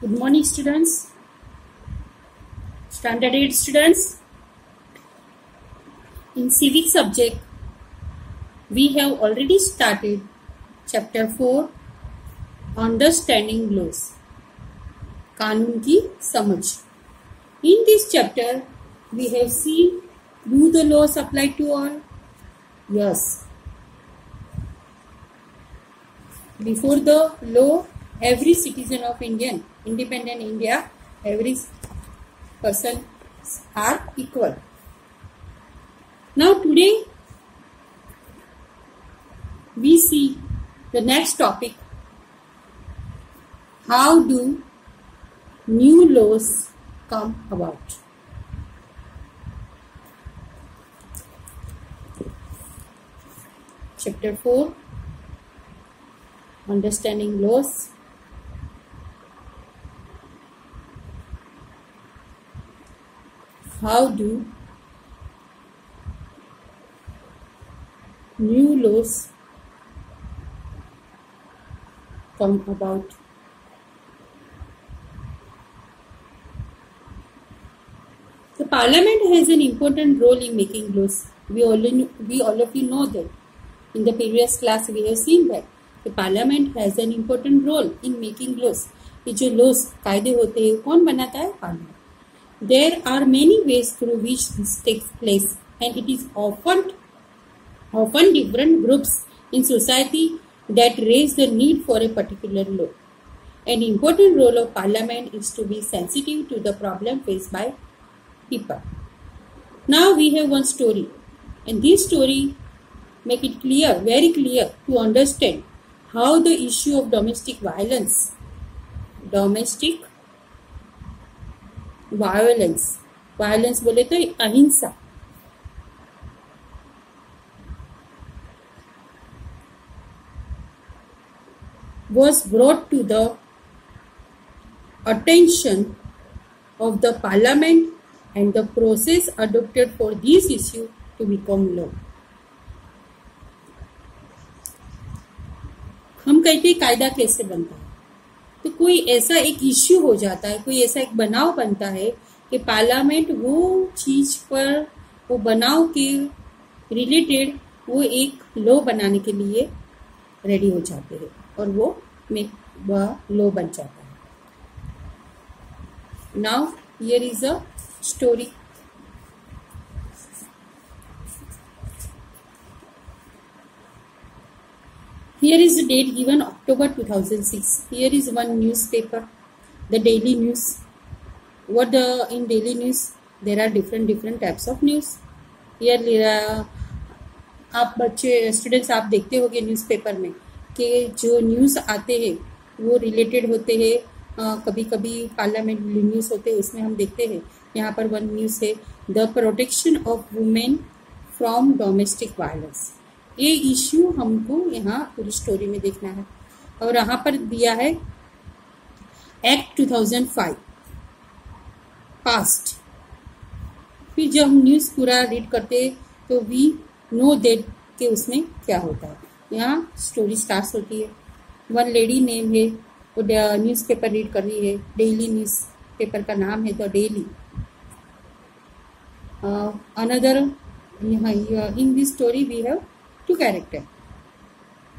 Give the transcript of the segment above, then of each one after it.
Good morning, students. Standard 8 students. In civic subject, we have already started chapter 4, Understanding Laws. कानून की समझ. In this chapter, we have seen, do the laws apply to all? Yes. Before the law, every citizen of independent India, every person are equal. Now today, we see the next topic. How do new laws come about? Chapter 4, Understanding Laws. How do new laws come about? The Parliament has an important role in making laws. We all of you know that. In the previous class, we have seen that the Parliament has an important role in making laws. ये जो laws कायदे होते हैं कौन बनाता है? Parliament. There are many ways through which this takes place, and it is often different groups in society that raise the need for a particular law. An important role of Parliament is to be sensitive to the problem faced by people. Now we have one story, and this story make it clear, very clear, to understand how the issue of domestic violence बोले तो अहिंसा, was brought to the attention of the Parliament and the process adopted for this issue to become law. हम कहते हैं कायदा कैसे बनता है, तो कोई ऐसा एक इश्यू हो जाता है, कोई ऐसा एक बनाव बनता है कि पार्लियामेंट वो चीज पर, वो बनाव के रिलेटेड वो एक लॉ बनाने के लिए रेडी हो जाते हैं और वो लॉ बन जाता है. Now here is a story. Here is the date given, October 2006. Here is one newspaper, the Daily News. In Daily News there are different types of news. Here आप बच्चे स्टूडेंट्स आप देखते होंगे न्यूज़पेपर में कि जो न्यूज़ आते हैं वो रिलेटेड होते हैं. कभी कभी पार्लियामेंट न्यूज़ होते हैं, उसमें हम देखते हैं. यहाँ पर वन न्यूज़ है, the protection of women from domestic violence. ये इश्यू हमको यहाँ पूरी स्टोरी में देखना है. और यहाँ पर दिया है एक्ट 2005 पास्ट. फिर जब हम न्यूज़ पूरा रीड करते तो वी नो दैट कि उसमें क्या होता है. यहाँ स्टोरी स्टार्ट होती है. वन लेडी नेम है, वो न्यूज़पेपर रीड कर रही है. डेली न्यूज़ पेपर का नाम है the daily. Another in this story we have two characters,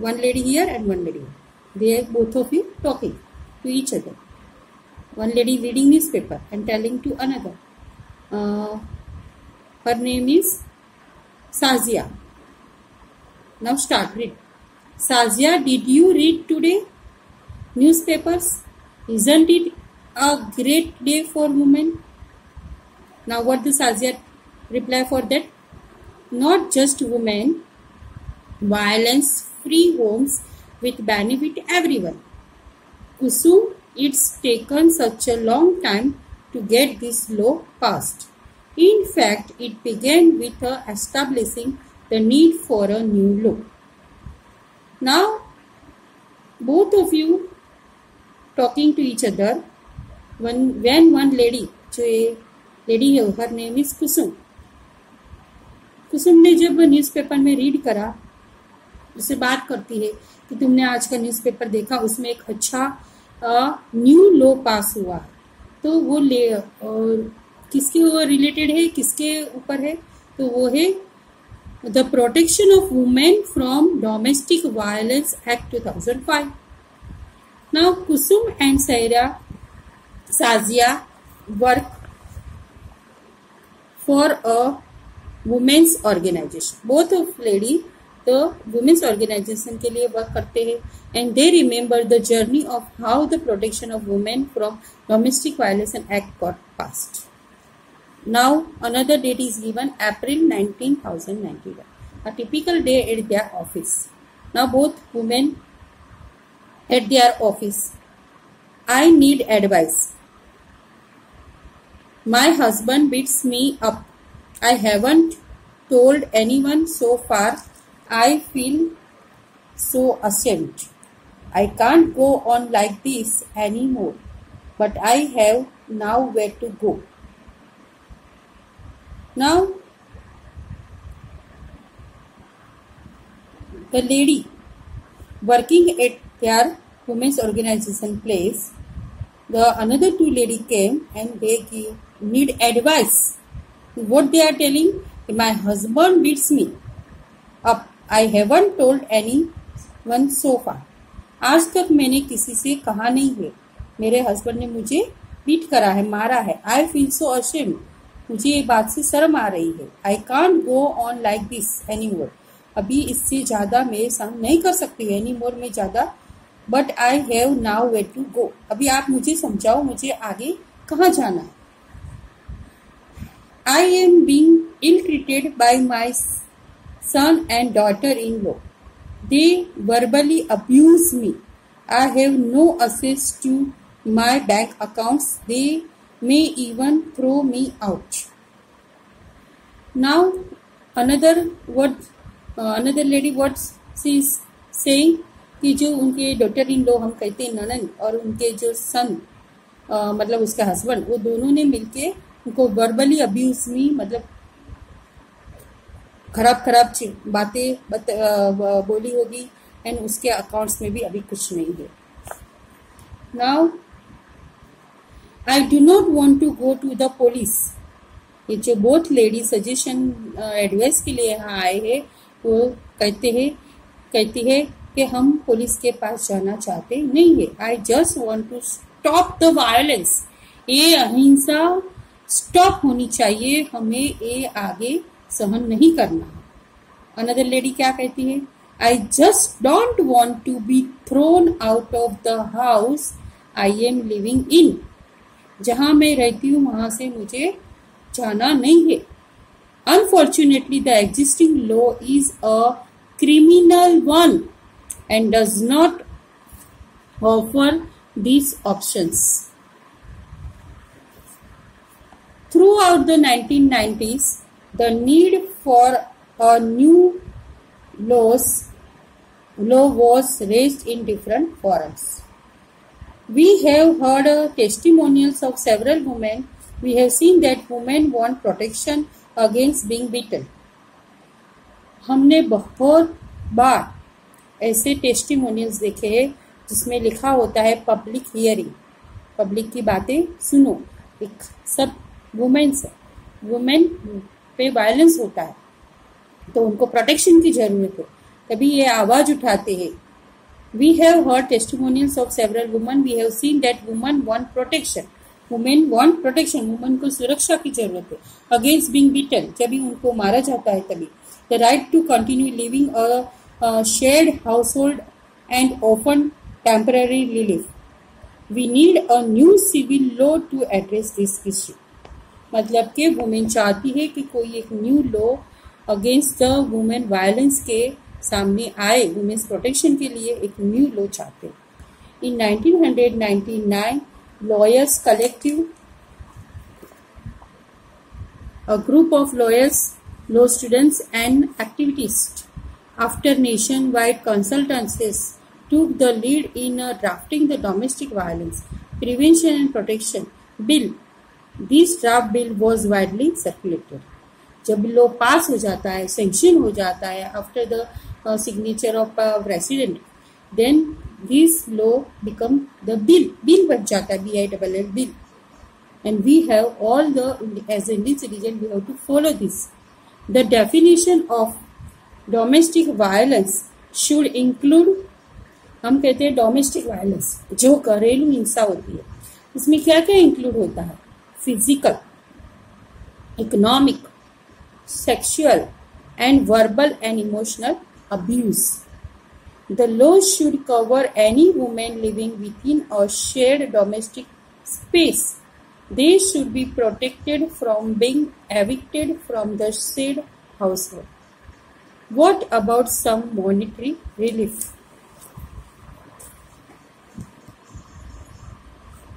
one lady here and one lady here. They are both of you talking to each other. One lady reading newspaper and telling to another. Her name is Sazia. Now start, read. Sazia, did you read today newspapers? Isn't it a great day for women? Now what does Sazia reply for that? Not just women. Violence-free homes with benefit everyone. Kusum, it's taken such a long time to get this law passed. In fact, it began with establishing the need for a new law. Now, both of you talking to each other. When one lady, her name is Kusum. कुसुम ने जब newspaper में read करा, उससे बात करती है कि तुमने आज का न्यूज़पेपर देखा, उसमें एक अच्छा न्यू लॉ पास हुआ, तो वो किसके रिलेटेड है, किसके ऊपर है, तो वो है the protection of women from domestic violence act 2005. Now Kusum and Sajiya work for a women's organisation. Both of lady तो वुमेन्स ऑर्गेनाइजेशन के लिए वर्क करते हैं, and they remember the journey of how the protection of women from domestic violence act got passed. Now another date is given, April 1991, a typical day at their office. Now both women at their office. I need advice. My husband beats me up. I haven't told anyone so far. I feel so ashamed. I can't go on like this anymore, but I have nowhere to go. Now, the lady working at their women's organization place, the another two lady came and they need advice. What they are telling? My husband beats me up. I haven't told anyone so far. आज तक मैंने किसी से कहा नहीं है. मेरे husband ने मुझे बीट करा है, मारा है. I feel so ashamed. मुझे ये बात से शर्म आ रही है. I can't go on like this anymore. अभी इससे ज्यादा मैं सहन नहीं कर सकती anymore में ज्यादा. But I have nowhere to go. अभी आप मुझे समझाओ, मुझे आगे कहाँ जाना है. I am being ill-treated by my son and daughter-in-law. They verbally abuse me. I have no access to my bank accounts. They may even throw me out. Now another lady what she is saying कि जो उनके daughter in law हम कहते हैं ननन और उनके जो सन मतलब उसके हस्बैंड, वो दोनों ने मिलके उनको वर्बली अब्यूज मी मतलब खराब बातें बोली होगी, एंड उसके अकाउंट्स में भी अभी कुछ नहीं है. Now I do not want to go to the police. ये जो बोथ लेडी सजेशन एडवाइस के लिए यहाँ आए हैं, वो कहती है कि हम पुलिस के पास जाना चाहते नहीं है. I just want to stop the violence. ये अहिंसा स्टॉप होनी चाहिए, हमें ये आगे सहन नहीं करना. अनदर लेडी क्या कहती है? I just don't want to be thrown out of the house I am living in. जहां मैं रहती हूँ वहां से मुझे जाना नहीं है. Unfortunately, the existing law is a criminal one and does not offer these options. Throughout the 1990s, the need for a new law was raised in different forums. We have heard testimonials of several women. We have seen that women want protection against being beaten. हमने बहुत बार ऐसे testimonials देखे हैं जिसमें लिखा होता है public hearing, public की बातें सुनो. एक सब वुमेन पे वायलेंस होता है तो उनको प्रोटेक्शन की जरूरत है, तभी ये आवाज उठाते हैं. We have heard testimonials of several women. We have seen that women want protection. Women want protection. Women को सुरक्षा की जरूरत है. Against being beaten, जब भी उनको मारा जाता है तभी. The right to continue living a shared household and often temporary relief. We need a new civil law to address this issue. मतलब कि वुमेन चाहती है कि कोई एक new law against the women violence के सामने आए, वुमेन्स प्रोटेक्शन के लिए एक न्यू लॉ चाहते. इन 1999, lawyers collective, a group of lawyers, law students and activists, after nationwide consultancies, took the lead in drafting the Domestic Violence Prevention and Protection Bill. This draft bill was widely circulated. जब law पास हो जाता है, sanction हो जाता है after the signature of president, then this law become the bill बन जाता है, BILL bill, and we have all the, as Indian citizen we have to follow this. The definition of domestic violence should include, हम कहते हैं domestic violence जो घरेलू हिंसा होती है, इसमें क्या क्या इंक्लूड होता है? Physical, economic, sexual and verbal and emotional abuse. The law should cover any woman living within a shared domestic space. They should be protected from being evicted from the said household. What about some monetary relief?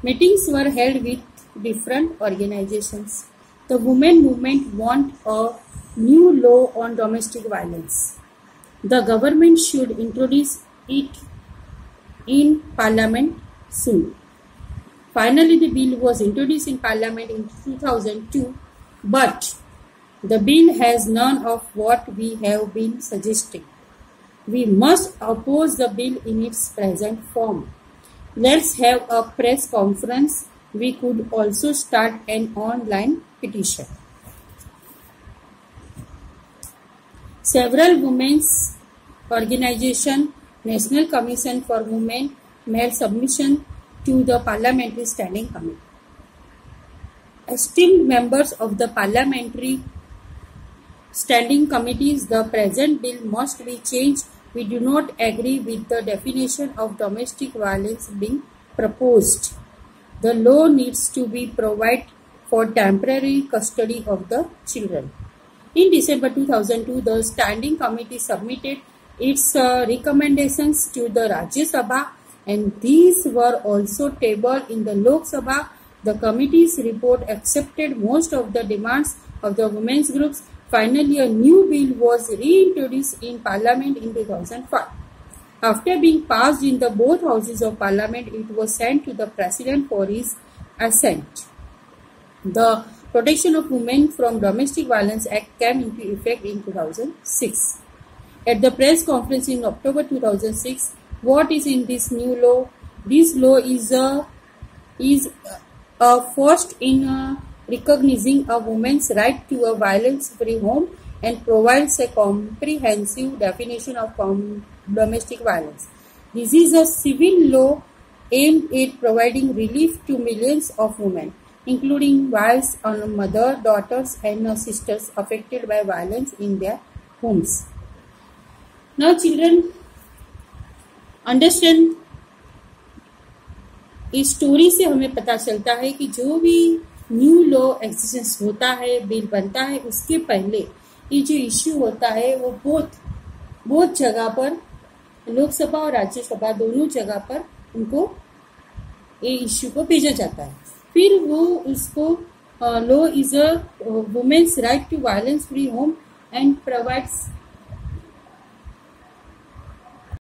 Meetings were held with different organizations. The women movement want a new law on domestic violence. The government should introduce it in Parliament soon. Finally, the bill was introduced in Parliament in 2002, but the bill has none of what we have been suggesting. We must oppose the bill in its present form. Let's have a press conference. We could also start an online petition. Several women's organizations, National Commission for Women, made submission to the Parliamentary Standing Committee. Esteemed members of the Parliamentary Standing Committees, the present bill must be changed. We do not agree with the definition of domestic violence being proposed. The law needs to be provided for temporary custody of the children. In December 2002, the Standing Committee submitted its recommendations to the Rajya Sabha, and these were also tabled in the Lok Sabha. The committee's report accepted most of the demands of the women's groups. Finally, a new bill was reintroduced in Parliament in 2005. After being passed in the both houses of Parliament, it was sent to the President for his assent. The Protection of Women from Domestic Violence Act came into effect in 2006. At the press conference in October 2006, what is in this new law? This law is a first in recognizing a woman's right to a violence-free home and provides a comprehensive definition of domestic violence. This is a civil law aimed at providing relief to millions of women, including wives, mothers, daughters, and sisters affected by violence in their homes. Now, children, understand, इस story से हमें पता चलता है कि जो भी new law existence होता है, बिल बनता है, उसके पहले ये जो इश्यू होता है वो बहुत जगह पर, लोकसभा और राज्यसभा दोनों जगह पर उनको ये इश्यू को भेजा जाता है. फिर वो उसको law is a women's right to violence free home and provides